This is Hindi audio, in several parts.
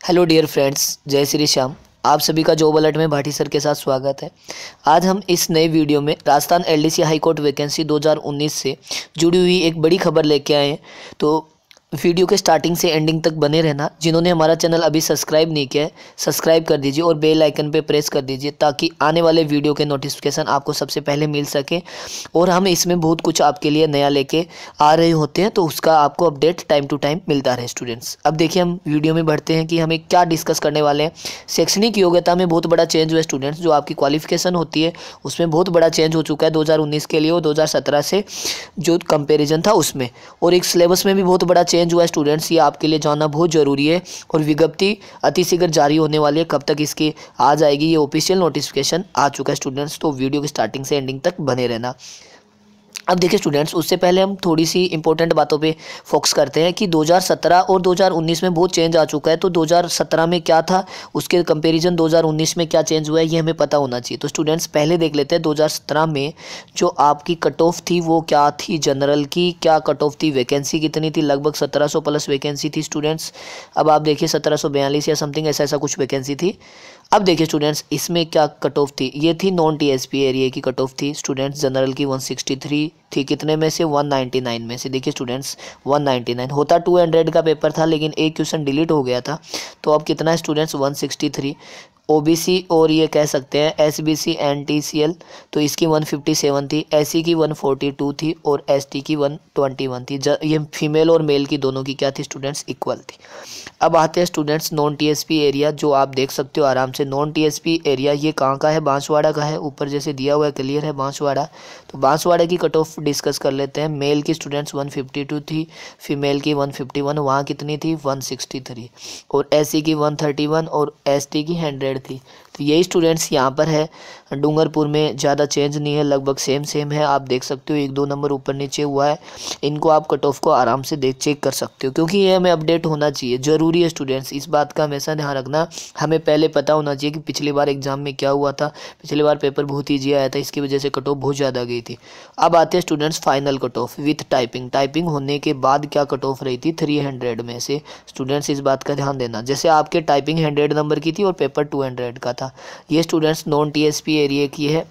हेलो डियर फ्रेंड्स, जय श्री श्याम। आप सभी का जॉब अलर्ट में भाटी सर के साथ स्वागत है। आज हम इस नए वीडियो में Rajasthan LDC high court vacancy 2019 से जुड़ी हुई एक बड़ी खबर लेके आए हैं। तो वीडियो के स्टार्टिंग से एंडिंग तक बने रहना। जिन्होंने हमारा चैनल अभी सब्सक्राइब नहीं किया है, सब्सक्राइब कर दीजिए और बेल आइकन पे प्रेस कर दीजिए ताकि आने वाले वीडियो के नोटिफिकेशन आपको सबसे पहले मिल सके। और हम इसमें बहुत कुछ आपके लिए नया लेके आ रहे होते हैं, तो उसका आपको अपडेट टाइम टू टाइम मिलता रहे स्टूडेंट्स। अब देखिए, हम वीडियो में बढ़ते हैं कि हमें क्या डिस्कस करने वाले हैं। शैक्षणिक योग्यता में बहुत बड़ा चेंज हुआ है स्टूडेंट्स। जो आपकी क्वालिफिकेशन होती है उसमें बहुत बड़ा चेंज हो चुका है 2019 के लिए और 2017 से जो कंपेरिजन था उसमें। और एक सिलेबस में भी बहुत बड़ा चेंज हुआ है स्टूडेंट्स। ये आपके लिए जानना बहुत ज़रूरी है और विज्ञप्ति अतिशीघ्र जारी होने वाली है। कब तक इसकी आ जाएगी, ये ऑफिशियल नोटिफिकेशन आ चुका है स्टूडेंट्स। तो वीडियो की स्टार्टिंग से एंडिंग तक बने रहना। अब देखिए स्टूडेंट्स, उससे पहले हम थोड़ी सी इंपॉर्टेंट बातों पे फोकस करते हैं कि 2017 और 2019 में बहुत चेंज आ चुका है। तो 2017 में क्या था, उसके कंपैरिजन 2019 में क्या चेंज हुआ है, ये हमें पता होना चाहिए। तो स्टूडेंट्स पहले देख लेते हैं 2017 में जो आपकी कट ऑफ थी वो क्या थी। जनरल की क्या कट ऑफ थी, वैकेंसी कितनी थी, लगभग 1700 प्लस वैकेंसी थी स्टूडेंट्स। अब आप देखिए 1742 या समथिंग ऐसा कुछ वैकेंसी थी। अब देखिए स्टूडेंट्स, इसमें क्या कट ऑफ थी, ये थी नॉन टीएसपी एरिया की कट ऑफ थी स्टूडेंट्स। जनरल की 163 थी, कितने में से 199 में से। देखिए स्टूडेंट्स 199 होता 200 का पेपर था, लेकिन एक क्वेश्चन डिलीट हो गया था। तो अब कितना है स्टूडेंट्स 163। ओबीसी और ये कह सकते हैं एसबीसी एंड टीसीएल, तो इसकी 157 थी। एससी की 142 थी और एसटी की 121 थी। ये फीमेल और मेल की दोनों की क्या थी स्टूडेंट्स, इक्वल थी। अब आते हैं स्टूडेंट्स नॉन टीएसपी एरिया, जो आप देख सकते हो आराम से। नॉन टीएसपी एरिया ये कहाँ का है, बांसवाड़ा का है। ऊपर जैसे दिया हुआ है क्लियर है बांसवाड़ा। तो बांसवाड़ा की कट ऑफ डिस्कस कर लेते हैं। मेल की स्टूडेंट्स 152 थी, फीमेल की 151, वहाँ कितनी थी 163, और एससी की 131 और एसटी की 100 थी। तो यही स्टूडेंट्स यहाँ पर है। डूंगरपुर में ज़्यादा चेंज नहीं है, लगभग सेम है। आप देख सकते हो 1-2 नंबर ऊपर नीचे हुआ है। इनको आप कट ऑफ को आराम से चेक कर सकते हो, क्योंकि ये हमें अपडेट होना चाहिए, ज़रूरी है स्टूडेंट्स। इस बात का हमेशा ध्यान रखना। हमें पहले पता होना चाहिए कि पिछली बार एग्जाम में क्या हुआ था। पिछली बार पेपर बहुत ईजी आया था, इसकी वजह से कट ऑफ बहुत ज़्यादा गई थी। अब आते हैं students final cut off with typing होने के बाद क्या कट ऑफ रही थी 300 में से। स्टूडेंट्स इस बात का ध्यान देना, जैसे आपके टाइपिंग 100 नंबर की थी और पेपर 200 का था। ये स्टूडेंट्स नॉन टीएसपी एरिया की है।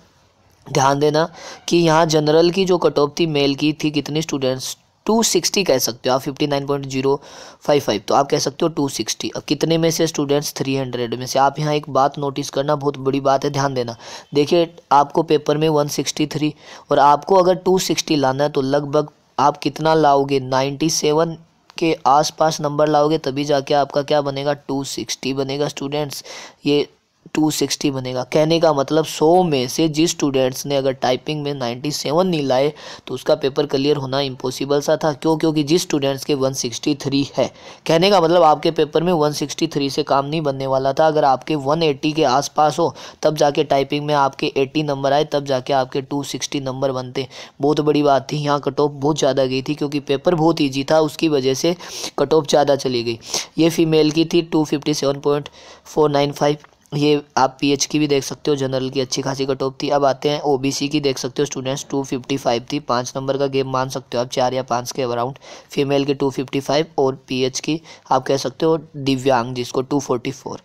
ध्यान देना कि यहाँ जनरल की जो कट ऑफ थी मेल की थी कितनी स्टूडेंट्स 260 कह सकते हो आप, 59.055। तो आप कह सकते हो 260। अब कितने में से स्टूडेंट्स 300 में से। आप यहाँ एक बात नोटिस करना, बहुत बड़ी बात है, ध्यान देना। देखिए आपको पेपर में 163 और आपको अगर 260 लाना है तो लगभग आप कितना लाओगे, 97 के आसपास नंबर लाओगे, तभी जाके आपका क्या बनेगा 260 बनेगा स्टूडेंट्स। ये 260 बनेगा। कहने का मतलब 100 में से जिस स्टूडेंट्स ने अगर टाइपिंग में 97 नहीं लाए तो उसका पेपर क्लियर होना इम्पॉसिबल सा था। क्यों? क्योंकि जिस स्टूडेंट्स के 163 है, कहने का मतलब आपके पेपर में 163 से काम नहीं बनने वाला था। अगर आपके 180 के आसपास हो तब जाके टाइपिंग में आपके 80 नंबर आए, तब जाके आपके 260 नंबर बनते। बहुत बड़ी बात थी। यहाँ कट ऑफ बहुत ज़्यादा गई थी क्योंकि पेपर बहुत ईजी था, उसकी वजह से कट ऑफ ज़्यादा चली गई। ये फीमेल की थी 257.495। ये आप पीएच की भी देख सकते हो, जनरल की अच्छी खासी कट ऑफ थी। अब आते हैं ओबीसी की, देख सकते हो स्टूडेंट्स 255 थी। 5 नंबर का गेम मान सकते हो आप, 4 या 5 के अराउंड। फीमेल की 255 और पीएच की आप कह सकते हो दिव्यांग जिसको 244।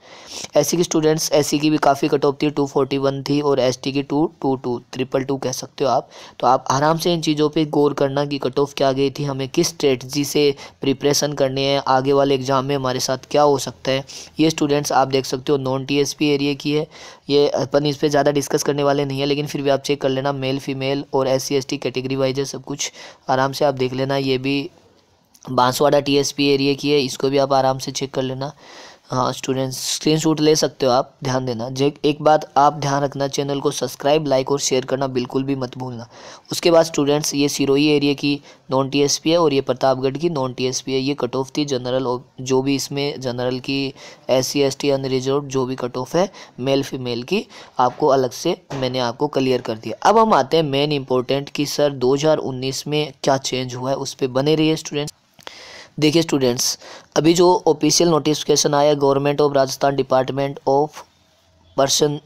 एससी की स्टूडेंट्स, एससी की भी काफ़ी कट ऑफ थी, 241 थी और एसटी की 222 222 कह सकते हो आप। तो आप आराम से इन चीज़ों पर गौर करना कि कट ऑफ क्या गई थी, हमें किस स्ट्रेटजी से प्रिपरेशन करनी है, आगे वाले एग्जाम में हमारे साथ क्या हो सकता है। ये स्टूडेंट्स आप देख सकते हो नॉन टीएसपी एरिया की है। ये अपन इस पे ज़्यादा डिस्कस करने वाले नहीं है, लेकिन फिर भी आप चेक कर लेना। मेल फीमेल और एससी एसटी कैटेगरी वाइज है सब कुछ, आराम से आप देख लेना। ये भी बांसवाड़ा टीएसपी एरिया की है, इसको भी आप आराम से चेक कर लेना। हाँ स्टूडेंट्स, स्क्रीनशॉट ले सकते हो आप, ध्यान देना। एक बात आप ध्यान रखना, चैनल को सब्सक्राइब लाइक और शेयर करना बिल्कुल भी मत भूलना। उसके बाद स्टूडेंट्स ये सिरोही एरिया की नॉन टीएसपी है और ये प्रतापगढ़ की नॉन टीएसपी है। ये कट ऑफ थी जनरल, और जो भी इसमें जनरल की एससी एसटी अनरिजर्व्ड जो भी कट ऑफ है मेल फीमेल की, आपको अलग से मैंने आपको क्लियर कर दिया। अब हम आते हैं मेन इंपॉर्टेंट कि सर 2019 में क्या चेंज हुआ है, उस पर बने रहिए स्टूडेंट्स। देखिए स्टूडेंट्स, अभी जो ऑफिशियल नोटिफिकेशन आया government of Rajasthan department of person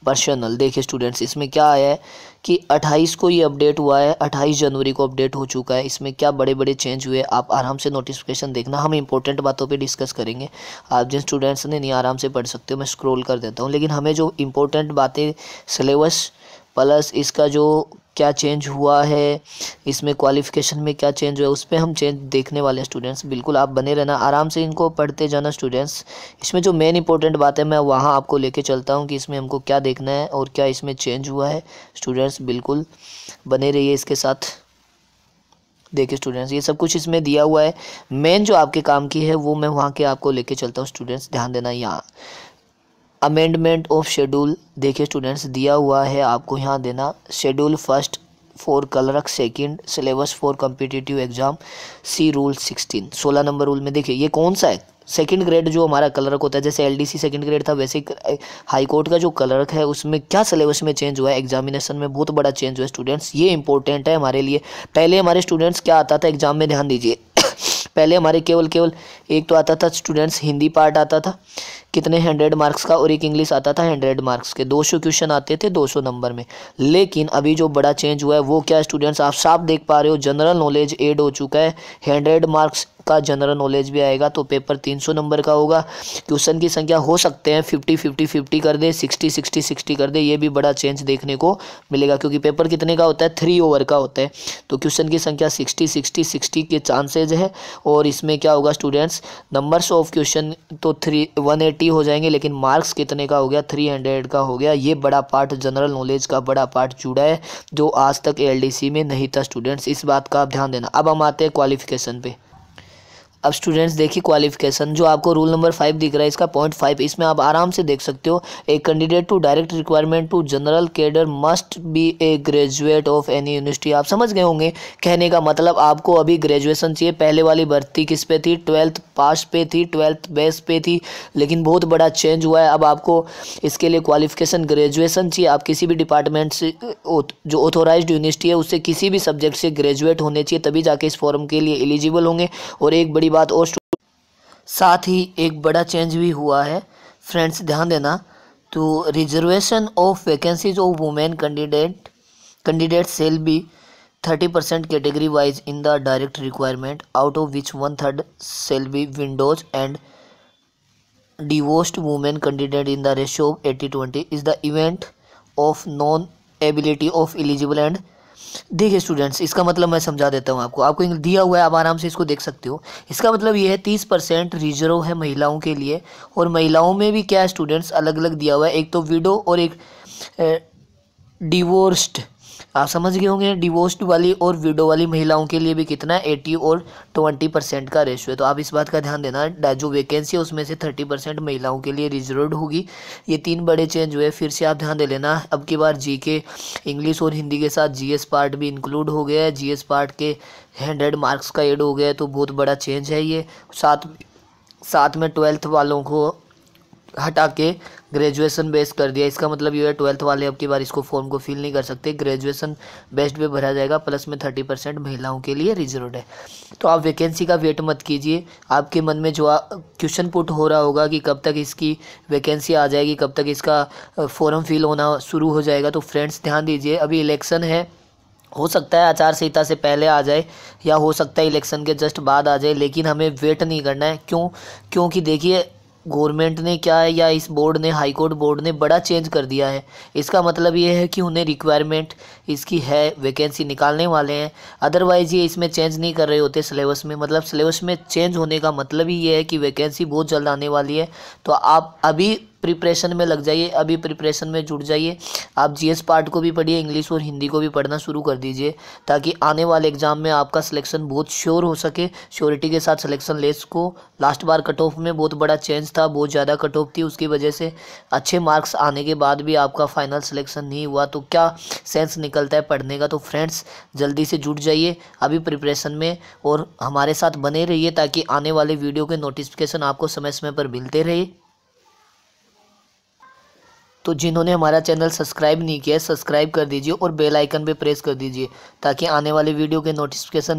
personal. देखिए स्टूडेंट्स, इसमें क्या आया है कि 28 को ये अपडेट हुआ है, 28 जनवरी को अपडेट हो चुका है। इसमें क्या बड़े बड़े चेंज हुए, आप आराम से नोटिफिकेशन देखना, हम इंपॉर्टेंट बातों पे डिस्कस करेंगे। आप जिन स्टूडेंट्स ने नहीं आराम से पढ़ सकते हो, मैं स्क्रॉल कर देता हूँ, लेकिन हमें जो इंपॉर्टेंट बातें सिलेबस प्लस इसका जो क्या चेंज हुआ है, इसमें क्वालिफ़िकेशन में क्या चेंज हुआ है, उस पर हम चेंज देखने वाले हैं स्टूडेंट्स। बिल्कुल आप बने रहना, आराम से इनको पढ़ते जाना स्टूडेंट्स। इसमें जो मेन इंपॉर्टेंट बात है मैं वहाँ आपको लेके चलता हूँ कि इसमें हमको क्या देखना है और क्या इसमें चेंज हुआ है। स्टूडेंट्स बिल्कुल बने रहिए इसके साथ। देखिए स्टूडेंट्स, ये सब कुछ इसमें दिया हुआ है, मेन जो आपके काम की है वो मैं वहाँ के आपको लेके चलता हूँ। स्टूडेंट्स ध्यान देना, यहाँ अमेंडमेंट ऑफ शेड्यूल देखिए स्टूडेंट्स दिया हुआ है, आपको यहाँ देना। Schedule first for clerk, second syllabus for competitive exam, see rule 16 number rule में देखिए ये कौन सा है, सेकंड ग्रेड जो हमारा क्लर्क होता है, जैसे एलडीसी सेकंड ग्रेड था वैसे हाई कोर्ट का जो क्लर्क है उसमें क्या सिलेबस में चेंज हुआ है, एग्जामिनेशन में बहुत बड़ा चेंज हुआ है स्टूडेंट्स। ये इंपॉर्टेंट है हमारे लिए। पहले हमारे स्टूडेंट्स क्या आता था एग्जाम में, ध्यान दीजिए पहले हमारे केवल एक तो आता था स्टूडेंट्स हिंदी पार्ट आता था कितने 100 मार्क्स का, और एक इंग्लिश आता था 100 मार्क्स के, 200 क्वेश्चन आते थे 200 नंबर में। लेकिन अभी जो बड़ा चेंज हुआ है वो क्या स्टूडेंट्स, आप साफ देख पा रहे हो, जनरल नॉलेज ऐड हो चुका है। 100 मार्क्स का जनरल नॉलेज भी आएगा, तो पेपर 300 नंबर का होगा। क्वेश्चन की संख्या हो सकते हैं 50-50-50 कर दे, 60-60-60 कर दे, ये भी बड़ा चेंज देखने को मिलेगा, क्योंकि पेपर कितने का होता है, 3 ओवर का होता है, तो क्वेश्चन की संख्या 60-60-60 के चांसेज है। और इसमें क्या होगा स्टूडेंट्स, नंबर्स ऑफ क्वेश्चन तो 180 हो जाएंगे, लेकिन मार्क्स कितने का हो गया, 300 का हो गया। ये बड़ा पार्ट जनरल नॉलेज का बड़ा पार्ट जुड़ा है जो आज तक एलडीसी में नहीं था स्टूडेंट्स, इस बात का आप ध्यान देना। अब हम आते हैं क्वालिफिकेशन पे। अब स्टूडेंट्स देखिए क्वालिफिकेशन जो आपको रूल नंबर 5 दिख रहा है, इसका पॉइंट 5, इसमें आप आराम से देख सकते हो, a candidate to direct requirement to general cadre must be a graduate of any university. आप समझ गए होंगे, कहने का मतलब आपको अभी ग्रेजुएशन चाहिए। पहले वाली भर्ती किस पे थी, 12th पास पे थी, 12th बेस पे थी, लेकिन बहुत बड़ा चेंज हुआ है। अब आपको इसके लिए क्वालिफिकेशन ग्रेजुएशन चाहिए। आप किसी भी डिपार्टमेंट से जो ऑथोराइज्ड यूनिवर्सिटी है उससे किसी भी सब्जेक्ट से ग्रेजुएट होने चाहिए, तभी जाके इस फॉर्म के लिए एलिजिबल होंगे। और एक बड़ी बात और साथ ही एक बड़ा चेंज भी हुआ है फ्रेंड्स, ध्यान देना, तो reservation of vacancies of women candidate shall be 30% category wise in the direct requirement, out of which 1/3 shall be widows and divorced women candidate in the ratio of 80-20 is the event of non ability of eligible and देखिए स्टूडेंट्स, इसका मतलब मैं समझा देता हूँ आपको दिया हुआ है, आप आराम से इसको देख सकते हो। इसका मतलब ये है 30% रिजर्व है महिलाओं के लिए, और महिलाओं में भी क्या है स्टूडेंट्स, अलग अलग दिया हुआ है, एक तो विडो और एक डिवोर्स्ड। आप समझ गए होंगे, डिवोर्स्ड वाली और विडो वाली महिलाओं के लिए भी कितना है, 80 और 20% का रेशियो है। तो आप इस बात का ध्यान देना, जो वैकेंसी है उसमें से 30% महिलाओं के लिए रिजर्व्ड होगी। ये 3 बड़े चेंज हुए, फिर से आप ध्यान दे लेना। अब की बार जीके, इंग्लिश और हिंदी के साथ जीएस पार्ट भी इंक्लूड हो गया है, जीएस पार्ट के 100 मार्क्स का ऐड हो गया है, तो बहुत बड़ा चेंज है ये। साथ में 12th वालों को हटा के ग्रेजुएशन बेस कर दिया। इसका मतलब ये है 12th वाले अब की बार इसको फॉर्म को फिल नहीं कर सकते, ग्रेजुएशन बेस्ड पे भरा जाएगा, प्लस में 30% महिलाओं के लिए रिजर्व्ड है। तो आप वैकेंसी का वेट मत कीजिए, आपके मन में जो क्वेश्चन पुट हो रहा होगा कि कब तक इसकी वैकेंसी आ जाएगी, कब तक इसका फॉर्म फिल होना शुरू हो जाएगा, तो फ्रेंड्स ध्यान दीजिए, अभी इलेक्शन है, हो सकता है आचार संहिता से पहले आ जाए या हो सकता है इलेक्शन के जस्ट बाद आ जाए, लेकिन हमें वेट नहीं करना है। क्योंकि देखिए गवर्नमेंट ने क्या है, या इस बोर्ड ने, हाई कोर्ट बोर्ड ने बड़ा चेंज कर दिया है। इसका मतलब ये है कि उन्हें रिक्वायरमेंट इसकी है, वैकेंसी निकालने वाले हैं, अदरवाइज़ ये इसमें चेंज नहीं कर रहे होते सिलेबस में। मतलब सिलेबस में चेंज होने का मतलब ही ये है कि वैकेंसी बहुत जल्द आने वाली है। तो आप अभी प्रिपरेशन में लग जाइए, अभी प्रिपरेशन में जुड़ जाइए। आप जीएस पार्ट को भी पढ़िए, इंग्लिश और हिंदी को भी पढ़ना शुरू कर दीजिए, ताकि आने वाले एग्जाम में आपका सिलेक्शन बहुत श्योर हो सके, श्योरिटी के साथ सिलेक्शन ले सको। लास्ट बार कट ऑफ में बहुत बड़ा चेंज था, बहुत ज़्यादा कट ऑफ थी, उसकी वजह से अच्छे मार्क्स आने के बाद भी आपका फाइनल सिलेक्शन नहीं हुआ, तो क्या सेंस निकलता है पढ़ने का। तो फ्रेंड्स जल्दी से जुट जाइए अभी प्रिपरेशन में, और हमारे साथ बने रहिए, ताकि आने वाले वीडियो के नोटिफिकेशन आपको समय समय पर मिलते रहे। तो जिन्होंने हमारा चैनल सब्सक्राइब नहीं किया है सब्सक्राइब कर दीजिए और बेल आइकन पे प्रेस कर दीजिए ताकि आने वाले वीडियो के नोटिफिकेशन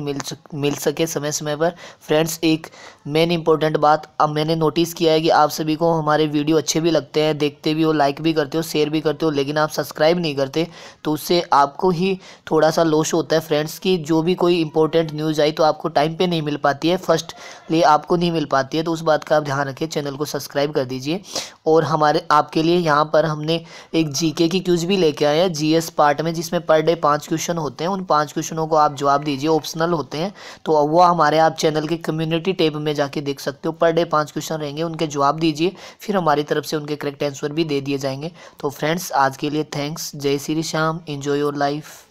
मिल सके समय समय पर। फ्रेंड्स, एक मेन इंपॉर्टेंट बात, अब मैंने नोटिस किया है कि आप सभी को हमारे वीडियो अच्छे भी लगते हैं, देखते भी हो, लाइक भी करते हो, शेयर भी करते हो, लेकिन आप सब्सक्राइब नहीं करते, तो उससे आपको ही थोड़ा सा लॉस होता है फ्रेंड्स। की जो भी कोई इंपॉर्टेंट न्यूज़ आई तो आपको टाइम पे नहीं मिल पाती है, फर्स्टली आपको नहीं मिल पाती है, तो उस बात का आप ध्यान रखिए, चैनल को सब्सक्राइब कर दीजिए। और हमारे आपके लिए यहाँ पर हमने एक जीके की क्विज भी लेके आए हैं जीएस पार्ट में, जिसमें पर डे 5 क्वेश्चन होते हैं। उन 5 क्वेश्चनों को आप जवाब दीजिए, ऑप्शनल होते हैं, तो वो हमारे आप चैनल के कम्युनिटी टैब में जाके देख सकते हो। पर डे 5 क्वेश्चन रहेंगे, उनके जवाब दीजिए, फिर हमारी तरफ से उनके करेक्ट आंसर भी दे दिए जाएंगे। तो फ्रेंड्स, आज के लिए थैंक्स। जय Shri Shyam. Enjoy your life.